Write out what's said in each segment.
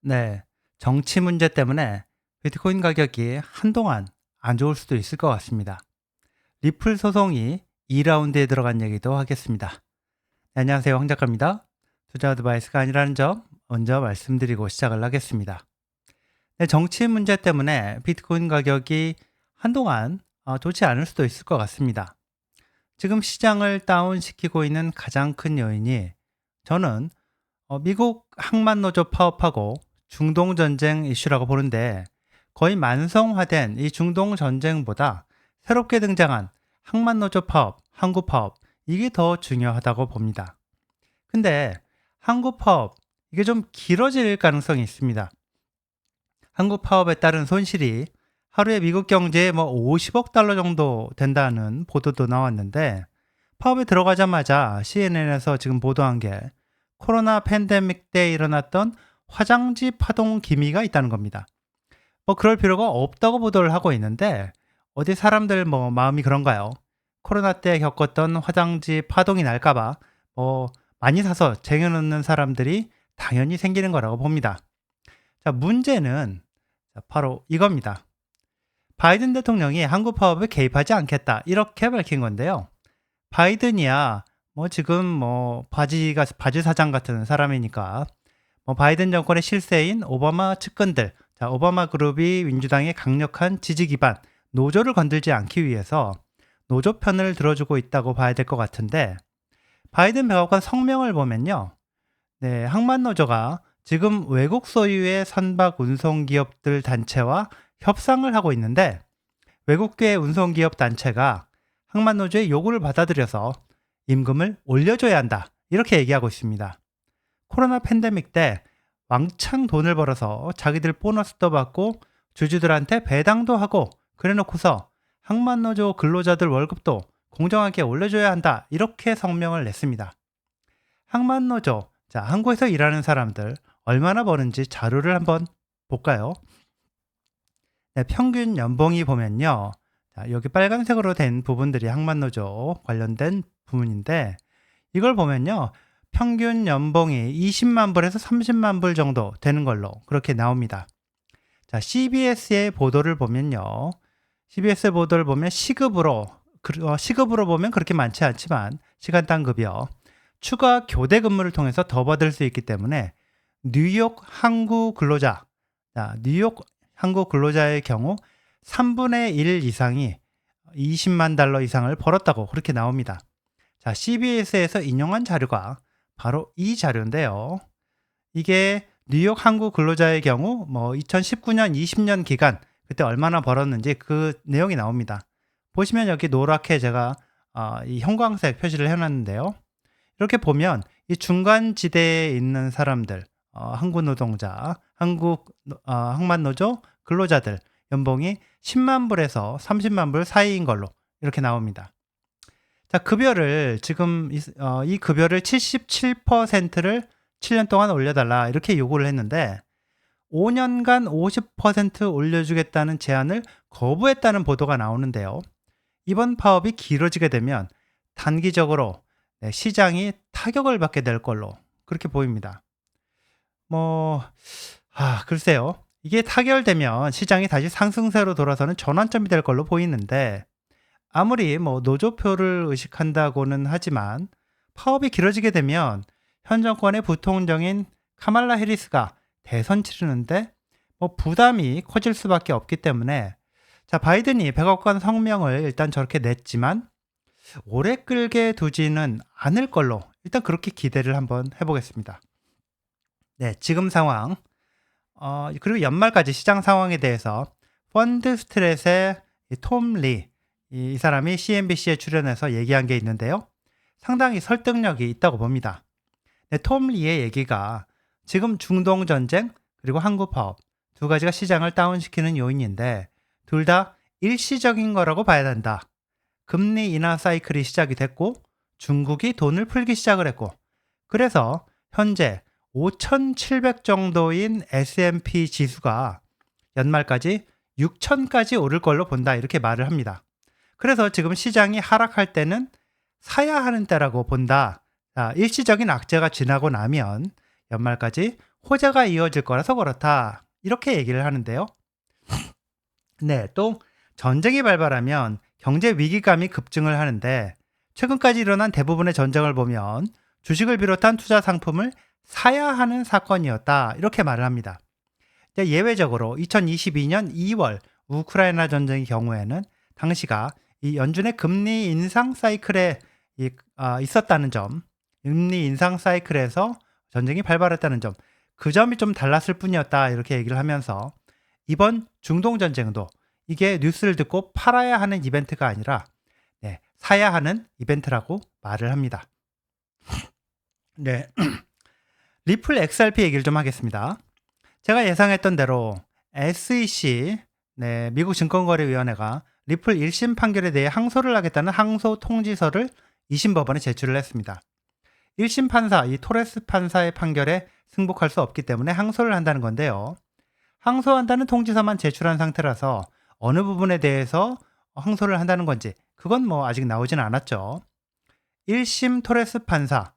네, 정치 문제 때문에 비트코인 가격이 한동안 안 좋을 수도 있을 것 같습니다. 리플 소송이 2라운드에 들어간 얘기도 하겠습니다. 네, 안녕하세요. 황 작가입니다. 투자 어드바이스가 아니라는 점 먼저 말씀드리고 시작을 하겠습니다. 네, 정치 문제 때문에 비트코인 가격이 한동안 좋지 않을 수도 있을 것 같습니다. 지금 시장을 다운시키고 있는 가장 큰 요인이 저는 미국 항만노조 파업하고 중동 전쟁 이슈라고 보는데 거의 만성화된 이 중동 전쟁보다 새롭게 등장한 항만노조 파업, 항구 파업 이게 더 중요하다고 봅니다. 근데 항구 파업 이게 좀 길어질 가능성이 있습니다. 항구 파업에 따른 손실이 하루에 미국 경제에 50억 달러 정도 된다는 보도도 나왔는데 파업에 들어가자마자 CNN에서 지금 보도한 게 코로나 팬데믹 때 일어났던 화장지 파동 기미가 있다는 겁니다. 그럴 필요가 없다고 보도를 하고 있는데 어디 사람들 마음이 그런가요? 코로나 때 겪었던 화장지 파동이 날까봐 많이 사서 쟁여놓는 사람들이 당연히 생기는 거라고 봅니다. 자, 문제는 바로 이겁니다. 바이든 대통령이 한국 파업에 개입하지 않겠다 이렇게 밝힌 건데요. 바이든이야 지금 바지 사장 같은 사람이니까 바이든 정권의 실세인 오바마 측근들, 자, 오바마 그룹이 민주당의 강력한 지지 기반 노조를 건들지 않기 위해서 노조 편을 들어주고 있다고 봐야 될 것 같은데 바이든 백악관 성명을 보면요. 네, 항만노조가 지금 외국 소유의 선박 운송기업들 단체와 협상을 하고 있는데 외국계 운송기업 단체가 항만노조의 요구를 받아들여서 임금을 올려줘야 한다. 이렇게 얘기하고 있습니다. 코로나 팬데믹 때 왕창 돈을 벌어서 자기들 보너스도 받고 주주들한테 배당도 하고 그래놓고서 항만노조 근로자들 월급도 공정하게 올려줘야 한다. 이렇게 성명을 냈습니다. 항만노조, 자, 항구에서 일하는 사람들 얼마나 버는지 자료를 한번 볼까요? 네, 평균 연봉이 보면요. 자, 여기 빨간색으로 된 부분들이 항만노조 관련된 부분인데 이걸 보면요. 평균 연봉이 20만 불에서 30만 불 정도 되는 걸로 그렇게 나옵니다. 자, CBS의 보도를 보면요. CBS 보도를 보면 시급으로 보면 그렇게 많지 않지만 시간당 급여, 추가 교대 근무를 통해서 더 받을 수 있기 때문에 뉴욕 항구 근로자, 자, 뉴욕 항구 근로자의 경우 3분의 1 이상이 20만 달러 이상을 벌었다고 그렇게 나옵니다. 자, CBS에서 인용한 자료가 바로 이 자료인데요. 이게 뉴욕 항구 근로자의 경우 2019년 20년 기간 그때 얼마나 벌었는지 그 내용이 나옵니다. 보시면 여기 노랗게 제가 이 형광색 표시를 해놨는데요. 이렇게 보면 이 중간 지대에 있는 사람들, 항구 노동자, 항만노조 근로자들 연봉이 10만 불에서 30만 불 사이인 걸로 이렇게 나옵니다. 자, 급여를 지금 이 급여를 77%를 7년 동안 올려달라 이렇게 요구를 했는데 5년간 50% 올려주겠다는 제안을 거부했다는 보도가 나오는데요. 이번 파업이 길어지게 되면 단기적으로 시장이 타격을 받게 될 걸로 그렇게 보입니다. 글쎄요. 이게 타결되면 시장이 다시 상승세로 돌아서는 전환점이 될 걸로 보이는데 아무리 노조표를 의식한다고는 하지만 파업이 길어지게 되면 현 정권의 부통령인 카말라 해리스가 대선 치르는데 부담이 커질 수밖에 없기 때문에 자, 바이든이 백악관 성명을 일단 저렇게 냈지만 오래 끌게 두지는 않을 걸로 일단 그렇게 기대를 한번 해보겠습니다. 네, 지금 상황 그리고 연말까지 시장 상황에 대해서 펀드 스트렛의 톰 리, 이 사람이 CNBC에 출연해서 얘기한 게 있는데요. 상당히 설득력이 있다고 봅니다. 네, 톰 리의 얘기가 지금 중동 전쟁 그리고 항구 파업 두 가지가 시장을 다운시키는 요인인데 둘 다 일시적인 거라고 봐야 한다. 금리 인하 사이클이 시작이 됐고 중국이 돈을 풀기 시작을 했고 그래서 현재 5,700 정도인 S&P 지수가 연말까지 6,000까지 오를 걸로 본다 이렇게 말을 합니다. 그래서 지금 시장이 하락할 때는 사야 하는 때라고 본다. 자, 일시적인 악재가 지나고 나면 연말까지 호재가 이어질 거라서 그렇다. 이렇게 얘기를 하는데요. 네, 또 전쟁이 발발하면 경제 위기감이 급증을 하는데 최근까지 일어난 대부분의 전쟁을 보면 주식을 비롯한 투자 상품을 사야 하는 사건이었다. 이렇게 말을 합니다. 예외적으로 2022년 2월 우크라이나 전쟁의 경우에는 당시가 이 연준의 금리 인상 사이클에 있었다는 점, 금리 인상 사이클에서 전쟁이 발발했다는 점, 그 점이 좀 달랐을 뿐이었다. 이렇게 얘기를 하면서 이번 중동 전쟁도 이게 뉴스를 듣고 팔아야 하는 이벤트가 아니라 사야 하는 이벤트라고 말을 합니다. 네, 리플 XRP 얘기를 좀 하겠습니다. 제가 예상했던 대로 SEC, 미국 증권거래위원회가 리플 1심 판결에 대해 항소를 하겠다는 항소 통지서를 2심 법원에 제출을 했습니다. 1심 판사, 이 토레스 판사의 판결에 승복할 수 없기 때문에 항소를 한다는 건데요. 항소한다는 통지서만 제출한 상태라서 어느 부분에 대해서 항소를 한다는 건지 그건 뭐 아직 나오진 않았죠. 1심 토레스 판사,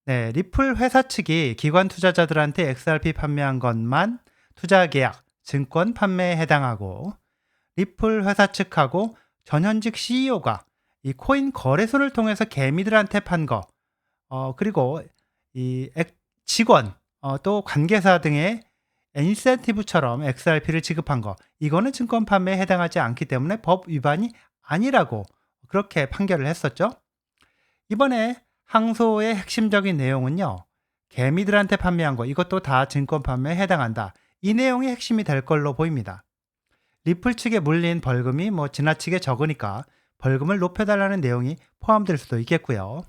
리플 회사 측이 기관 투자자들한테 XRP 판매한 것만 투자 계약, 증권 판매에 해당하고 리플 회사 측하고 전현직 CEO가 이 코인 거래소를 통해서 개미들한테 판 거, 그리고 이 직원, 또 관계사 등의 인센티브처럼 XRP를 지급한 거, 이거는 증권 판매에 해당하지 않기 때문에 법 위반이 아니라고 그렇게 판결을 했었죠. 이번에 항소의 핵심적인 내용은요, 개미들한테 판매한 거, 이것도 다 증권 판매에 해당한다. 이 내용이 핵심이 될 걸로 보입니다. 리플 측에 물린 벌금이 지나치게 적으니까 벌금을 높여달라는 내용이 포함될 수도 있겠고요.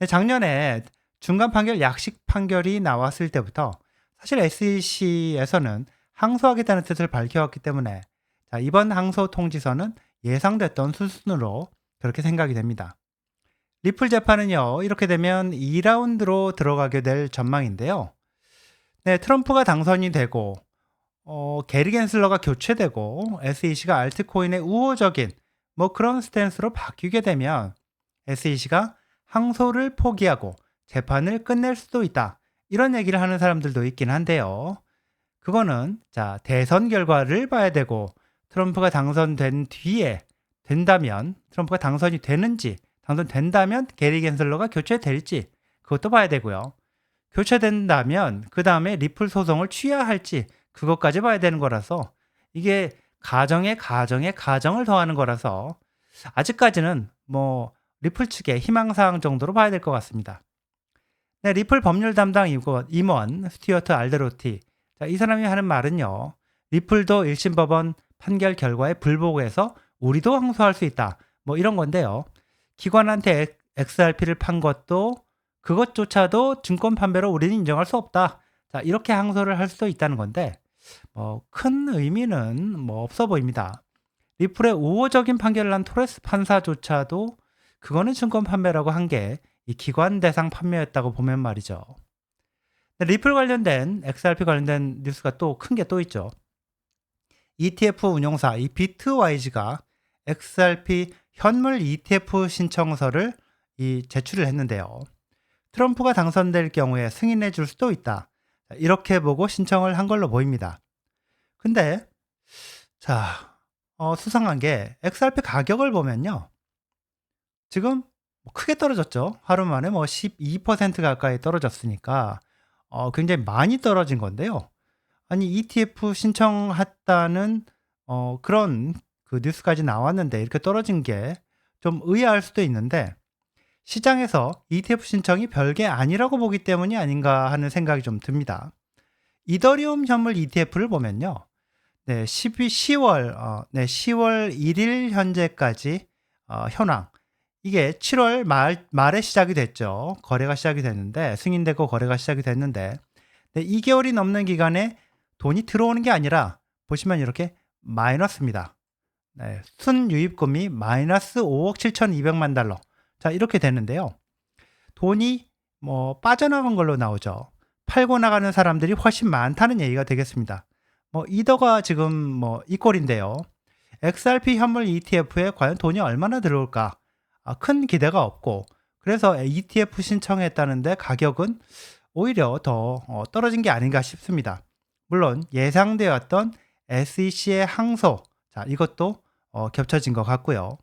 작년에 중간 판결 약식 판결이 나왔을 때부터 사실 SEC에서는 항소하겠다는 뜻을 밝혀왔기 때문에 이번 항소 통지서는 예상됐던 수순으로 그렇게 생각이 됩니다. 리플 재판은요, 이렇게 되면 2라운드로 들어가게 될 전망인데요. 트럼프가 당선이 되고 게리 겐슬러가 교체되고 SEC가 알트코인의 우호적인 그런 스탠스로 바뀌게 되면 SEC가 항소를 포기하고 재판을 끝낼 수도 있다. 이런 얘기를 하는 사람들도 있긴 한데요. 그거는 대선 결과를 봐야 되고 트럼프가 당선된 뒤에 된다면 트럼프가 당선이 되는지 당선된다면 게리 겐슬러가 교체될지 그것도 봐야 되고요. 교체된다면 그 다음에 리플 소송을 취하할지 그것까지 봐야 되는 거라서 이게 가정을 더하는 거라서 아직까지는 리플 측의 희망사항 정도로 봐야 될 것 같습니다. 리플 법률 담당 임원 스튜어트 알데로티, 이 사람이 하는 말은요, 리플도 1심 법원 판결 결과에 불복해서 우리도 항소할 수 있다. 이런 건데요. 기관한테 XRP를 판 것도 그것조차도 증권 판매로 우리는 인정할 수 없다. 이렇게 항소를 할 수도 있다는 건데 큰 의미는 없어 보입니다. 리플의 우호적인 판결을 한 토레스 판사조차도 그거는 증권 판매라고 한 게 이 기관 대상 판매였다고 보면 말이죠. 리플 관련된 XRP 관련된 뉴스가 또 큰 게 또 있죠. ETF 운용사 이 비트와이즈가 XRP 현물 ETF 신청서를 제출을 했는데요. 트럼프가 당선될 경우에 승인해 줄 수도 있다. 이렇게 보고 신청을 한 걸로 보입니다. 근데 수상한 게 XRP 가격을 보면요. 지금 크게 떨어졌죠. 하루 만에 12% 가까이 떨어졌으니까 굉장히 많이 떨어진 건데요. 아니 ETF 신청했다는 그런 그 뉴스까지 나왔는데 이렇게 떨어진 게 좀 의아할 수도 있는데 시장에서 ETF 신청이 별게 아니라고 보기 때문이 아닌가 하는 생각이 좀 듭니다. 이더리움 현물 ETF를 보면요. 10월 1일 현재까지 현황 이게 7월 말에 시작이 됐죠. 거래가 시작이 됐는데 승인되고 거래가 시작이 됐는데 2개월이 넘는 기간에 돈이 들어오는 게 아니라 보시면 이렇게 마이너스입니다. 순유입금이 마이너스 5억 7,200만 달러. 이렇게 되는데요. 돈이 빠져나간 걸로 나오죠. 팔고 나가는 사람들이 훨씬 많다는 얘기가 되겠습니다. 이더가 지금 이 꼴인데요. XRP 현물 ETF에 과연 돈이 얼마나 들어올까? 큰 기대가 없고 그래서 ETF 신청했다는데 가격은 오히려 더 떨어진 게 아닌가 싶습니다. 물론 예상되었던 SEC의 항소, 자, 이것도 겹쳐진 것 같고요.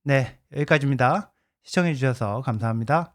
네, 여기까지입니다. 시청해 주셔서 감사합니다.